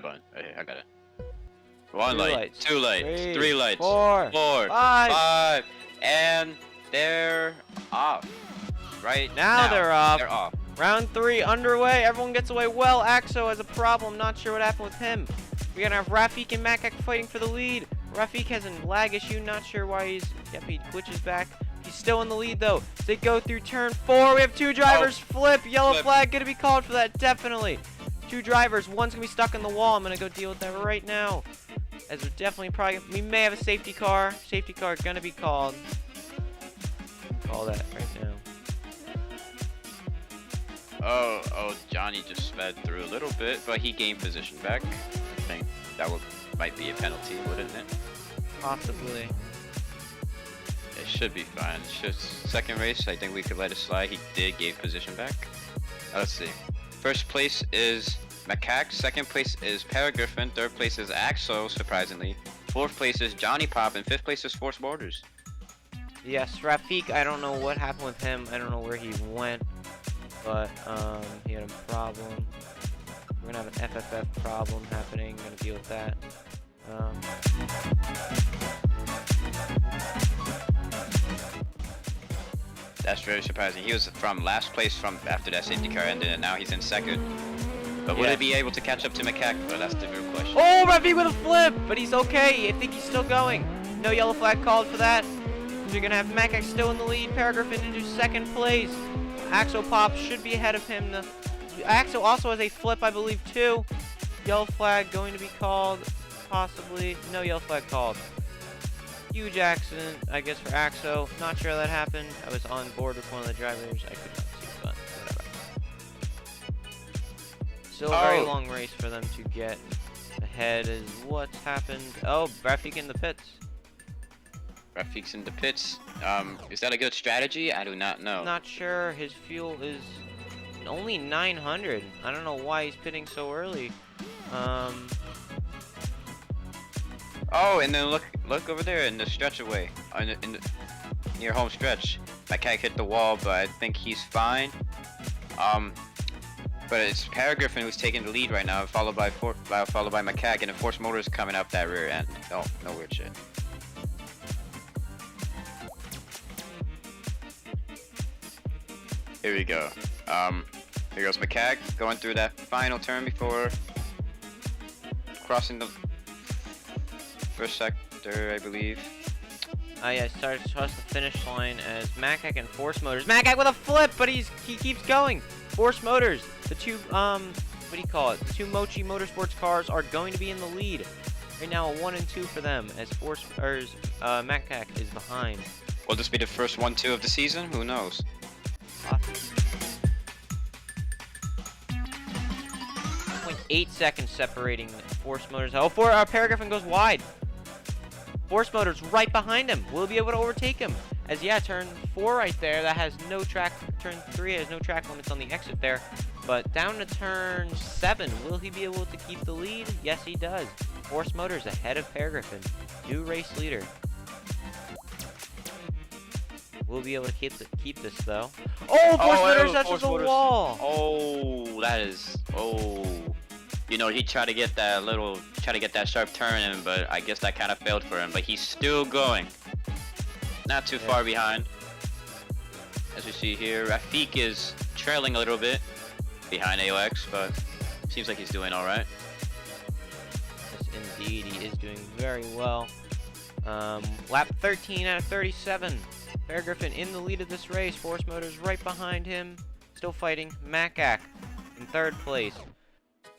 button. Okay, I got it. One Two light, lights. 2 lights, 3 lights, Four, 4, five. 5, and they're off. Right Now they're off. They're off. Round 3 underway. Everyone gets away well. Axo has a problem. Not sure what happened with him. We're gonna have Rafik and Makak fighting for the lead. Rafik has a lag issue. Not sure why he glitches back. He's still in the lead though. They go through turn 4. We have 2 drivers flip. Yellow flag gonna be called for that, definitely. 2 drivers. One's gonna be stuck in the wall. I'm gonna go deal with that right now. As we're definitely we may have a safety car. Safety car gonna be called. Call that right now. Oh, Johnny just sped through a little bit, but he gained position back. I think that might be a penalty, wouldn't it? Possibly. It should be fine. It's just second race. I think we could let it slide. He did gain position back. Let's see. First place is Macaque. Second place is Paragriffin. Third place is Axo, surprisingly. Fourth place is Johnny Pop, and fifth place is Force Borders. Yes, Rafik, I don't know what happened with him. I don't know where he went, but he had a problem. We're gonna have an FFF problem happening. Gonna deal with that. That's very surprising. He was from last place from after that safety car ended, and now he's in second. But would he be able to catch up to Macaque? Well, that's the real question. Oh, Rafik with a flip, but he's okay. I think he's still going. No yellow flag called for that. You're gonna have Macaque still in the lead. Paragriffin into second place. Axo Pop should be ahead of him. Axo also has a flip, I believe, too. Yellow flag going to be called, possibly. No yellow flag called. Huge accident, I guess, for Axo. Not sure how that happened. I was on board with one of the drivers. I could not see, but whatever. Still a very long race for them to get ahead is what's happened. Oh, Rafik in the pits. Rafik's in the pits. Is that a good strategy? I do not know. Not sure. His fuel is only 900. I don't know why he's pitting so early. Oh, and then look over there in the stretch away, near home stretch. Macaque hit the wall, but I think he's fine. But it's Paragriffin who's taking the lead right now, followed by Macaque, and then Force Motors coming up that rear end. Oh, no weird shit. Here we go. Here goes Macaque going through that final turn before crossing the first sector, I believe. Yeah, starts to cross the finish line as Macaque and Force Motors. Macaque with a flip, but he keeps going. Force Motors, the two what do you call it? The two Mochi Motorsports cars are going to be in the lead. Right now, a 1 and 2 for them as Macaque is behind. Will this be the first 1-2 of the season? Who knows? 8 seconds separating Force Motors. Oh, Paragriffin goes wide. Force Motors right behind him. Will he be able to overtake him? As turn 4 right there, that has no track. Turn 3 has no track limits on the exit there. But down to turn 7, will he be able to keep the lead? Yes, he does. Force Motors ahead of Paragriffin. New race leader. We'll be able to keep this though. Oh, Force Motors touches the wall. Oh, that is. Oh, you know, he tried to get that sharp turn in, but I guess that kind of failed for him. But he's still going. Not too far behind. As we see here, Rafik is trailing a little bit behind AOX, but seems like he's doing all right. Yes, indeed, he is doing very well. Lap 13 out of 37. Paragriffin in the lead of this race. Force Motors right behind him. Still fighting. Macaque in third place.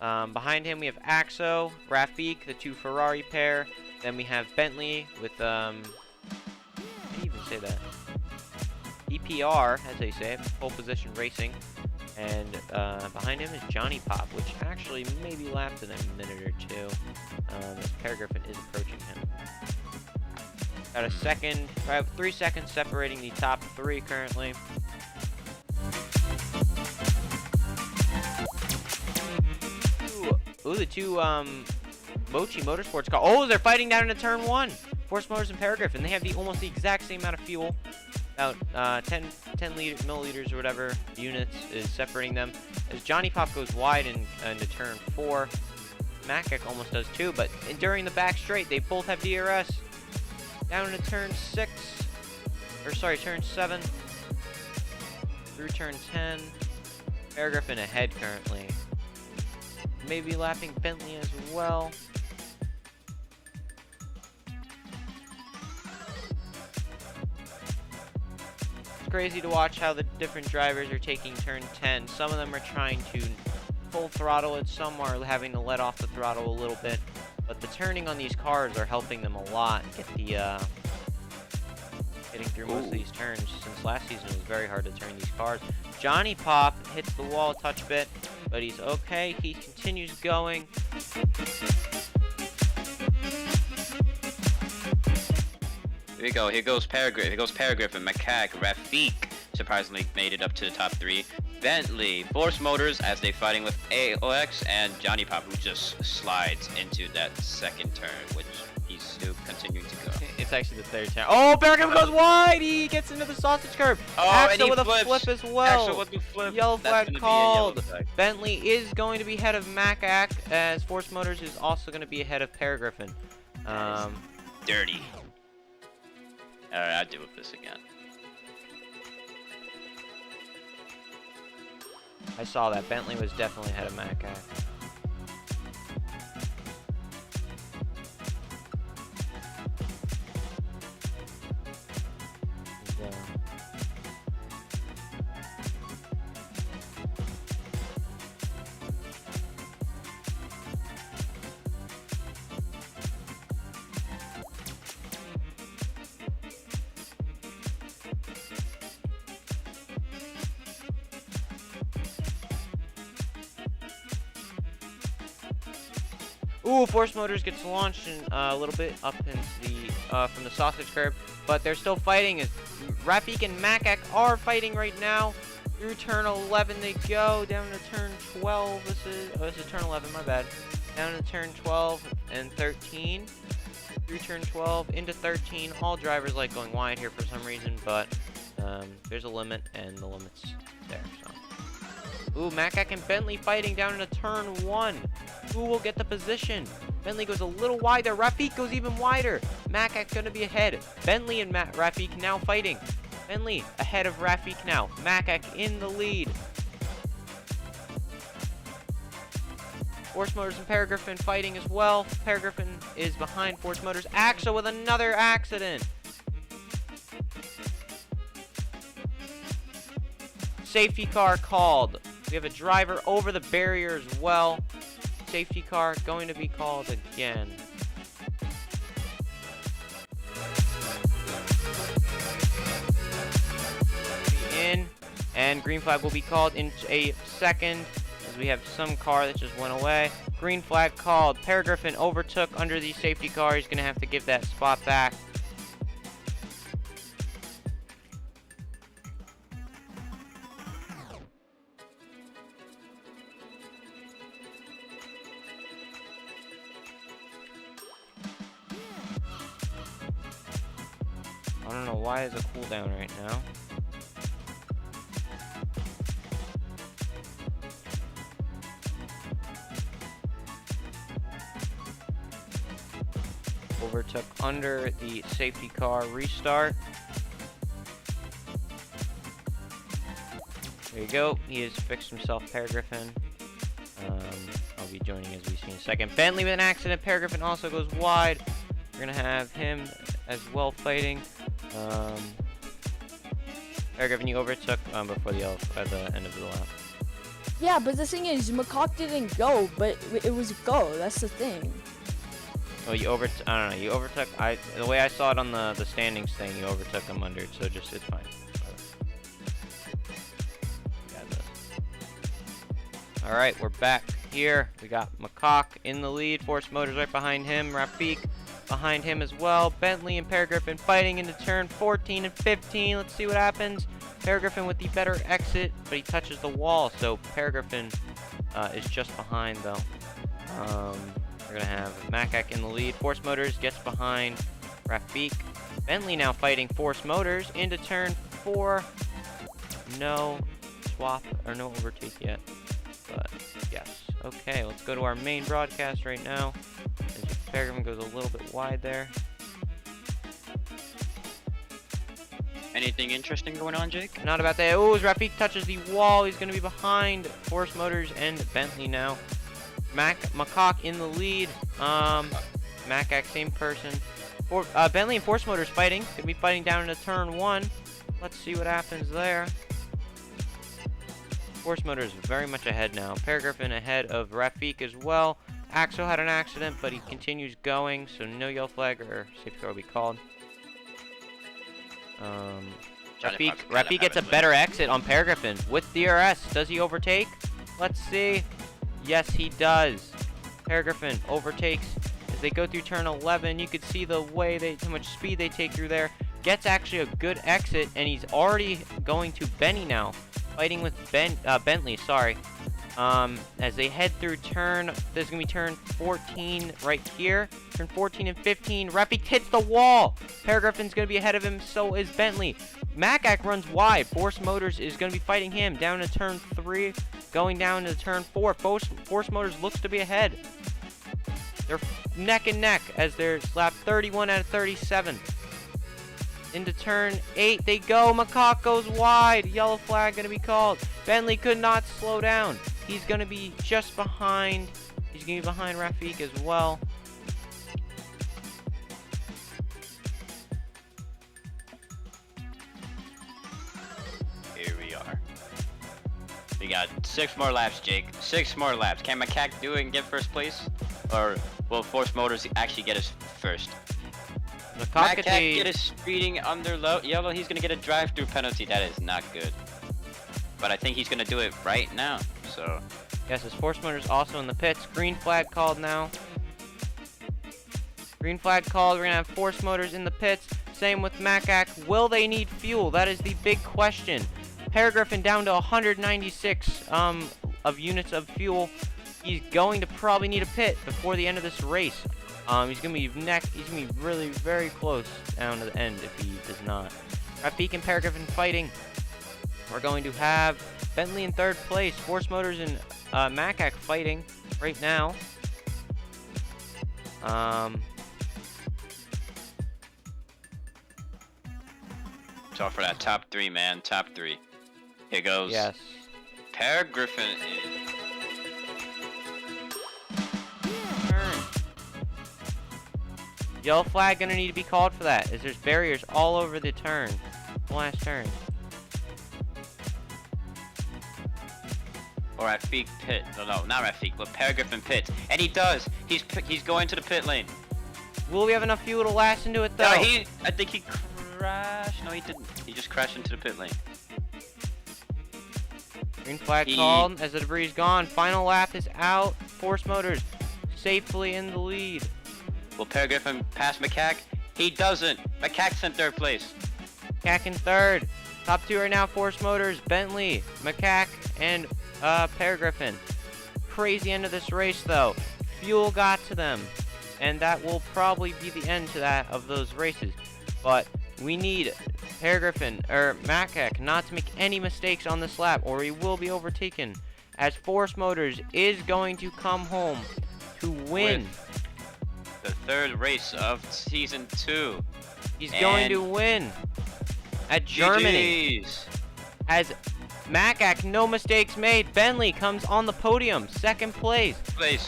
Behind him we have Axo, Rafik, the 2 Ferrari pair. Then we have Bentley with, how do you even say that? EPR, as they say, pole position racing. And behind him is Johnny Pop, which actually may be lapped in a minute or two. As Paragriffin is approaching him. Got a second, 3 seconds separating the top 3 currently. Ooh, the 2 Mochi Motorsports car. Oh, they're fighting down into turn 1. Force Motors and Paragriffin. They have almost the exact same amount of fuel. About 10 milliliters or whatever units is separating them. As Johnny Pop goes wide into turn 4. Macak almost does too, but during the back straight, they both have DRS. Down into turn 6, or sorry, turn 7, through turn 10. Peregriffe ahead currently. Maybe lapping Bentley as well. It's crazy to watch how the different drivers are taking turn 10. Some of them are trying to full throttle it, some are having to let off the throttle a little bit. But the turning on these cars are helping them a lot get the getting through most of these turns. Since last season it was very hard to turn these cars. Johnny Pop hits the wall a touch bit, but he's okay. He continues going. Here we go. Here goes Peregriffe. Here goes Peregriffe and Macaque. Rafik surprisingly made it up to the top 3. Bentley, Force Motors as they fighting with AOX, and Johnny Pop, who just slides into that second turn, which he's still continuing to go. It's actually the third turn. Oh, Peregriffe goes wide! He gets into the sausage curb. Oh, Axel and he with flips. a flip as well. Axel with the flip. Yellow That's flag gonna called. be a yellow flag. Bentley is going to be ahead of Macaque, as Force Motors is also going to be ahead of Peregriffe. Dirty. Alright, I'll deal with this again. I saw that. Bentley was definitely ahead of Macaque. Ooh, Force Motors gets launched in, a little bit up into the from the sausage curb, but they're still fighting. As Rafik and Macaque are fighting right now. Through turn 11 they go, down to turn 12. This is turn 11, my bad. Down to turn 12 and 13. Through turn 12 into 13. All drivers like going wide here for some reason, but there's a limit, and the limit's there. So. Ooh, Macaque and Bentley fighting down into turn 1. Who will get the position? Bentley goes a little wider. Rafik goes even wider. Macaque gonna be ahead. Bentley and Rafik now fighting. Bentley ahead of Rafik now. Macaque in the lead. Force Motors and Peregriffe fighting as well. Peregriffe is behind Force Motors. Axel with another accident. Safety car called. We have a driver over the barrier as well. Safety car going to be called again. In, and green flag will be called in a second, as we have some car that just went away. Green flag called. Peregriffe overtook under the safety car. He's going to have to give that spot back. I don't know why is a cooldown right now. Overtook under the safety car restart. There you go. He has fixed himself, Peregriffe. I'll be joining as we see in a second. Bentley with an accident. Peregriffe also goes wide. We're gonna have him as well fighting. Peregriffe, you overtook before the end of the lap. Yeah, but the thing is, Macaque didn't go, but it was a go. That's the thing. Oh, I don't know. You overtook. The way I saw it on the standings thing, you overtook him under. So just it's fine. Got this. All right, we're back here. We got Macaque in the lead. Force Motors right behind him. Rafik behind him as well. Bentley and Peregriffe fighting into turn 14 and 15. Let's see what happens. Peregriffe with the better exit, but he touches the wall. So Peregriffe is just behind though. We're gonna have Macaque in the lead. Force Motors gets behind Rafik. Bentley now fighting Force Motors into turn 4. No swap or no overtake yet, but yes. Okay, let's go to our main broadcast right now. As Peregrine goes a little bit wide there. Anything interesting going on, Jake? Not about that. Oh, as Rafik touches the wall, he's going to be behind Force Motors and Bentley now. Macaque in the lead. Macaque, same person. Bentley and Force Motors fighting. Going to be fighting down into turn 1. Let's see what happens there. Force Motors very much ahead now. Peregrine ahead of Rafik as well. Axo had an accident, but he continues going, so no yellow flag or safety car will be called. Rafik gets a better exit on Peregrine with DRS. Does he overtake? Let's see. Yes, he does. Peregrine overtakes as they go through turn 11. You could see the way how much speed they take through there. Gets actually a good exit, and he's already going to Benny now, fighting with Bentley. Sorry. As they head through there's gonna be turn 14 right here. Turn 14 and 15. Rafik hits the wall. Peregrine's gonna be ahead of him. So is Bentley. Macaque runs wide. Force Motors is gonna be fighting him down to turn 3, going down to turn 4. Force Motors looks to be ahead. They're neck and neck as they're lap 31 out of 37. Into turn 8 they go. Macaque goes wide. Yellow flag gonna be called. Bentley could not slow down. He's gonna be just behind. He's gonna be behind Rafik as well. Here we are. We got 6 more laps, Jake. 6 more laps. Can Macaque do it and get first place? Or will Force Motors actually get us first? Macaque get his speeding under yellow. He's gonna get a drive-through penalty. That is not good. But I think he's gonna do it right now. So yes, his Force Motors also in the pits. Green flag called now. Green flag called. We're gonna have Force Motors in the pits. Same with Macaque. Will they need fuel? That is the big question. Peregrine down to 196 of units of fuel. He's going to probably need a pit before the end of this race. He's gonna be really very close down to the end if he does not. Rafik and Peregrine fighting. We're going to have Bentley in 3rd place. Force Motors and Macaque fighting right now. So for that top 3, man, top 3. Here goes. Yes. Peregrine. Yellow flag gonna need to be called for that, as there's barriers all over the turn. The last turn. Or Rafik pit. No, not Rafik, but Peregrine pit. And he does. He's going to the pit lane. Will we have enough fuel to last into it though? No, I think he crashed. No, he didn't. He just crashed into the pit lane. Green flag called as the debris is gone. Final lap is out. Force Motors safely in the lead. Will Peregrine pass Macaque? He doesn't. Macaque's in 3rd place. Macaque in 3rd. Top 2 right now, Force Motors, Bentley, Macaque, and Peregrine. Crazy end of this race though. Fuel got to them, and that will probably be the end to that of those races. But we need Peregrine or Macaque not to make any mistakes on this lap, or he will be overtaken. As Force Motors is going to come home to win the 3rd race of season 2. He's going to win at Germany. GG's. As Macaque, no mistakes made. Bentley comes on the podium, 2nd place.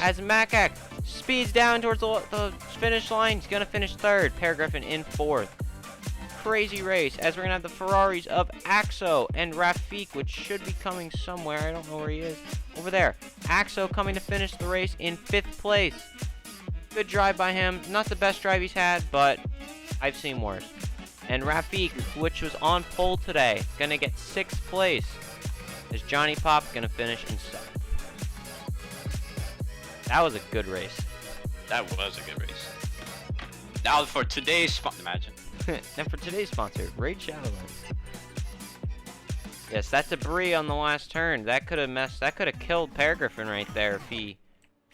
As Macaque speeds down towards the finish line, he's going to finish 3rd. Peregrine in 4th. Crazy race, as we're going to have the Ferraris of Axo and Rafik, which should be coming somewhere. I don't know where he is. Over there. Axo coming to finish the race in 5th place. Good drive by him. Not the best drive he's had, but I've seen worse. And Rafik, which was on pole today, gonna get 6th place. As Johnny Pop gonna finish in 7th. That was a good race. That was a good race. Now for today's imagine. And for today's sponsor, Raid Shadowlands. Yes, that debris on the last turn. That could have killed Peregrine right there if he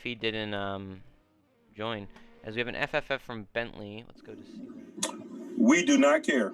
didn't join. As we have an FFF from Bentley. Let's go to see. We do not care.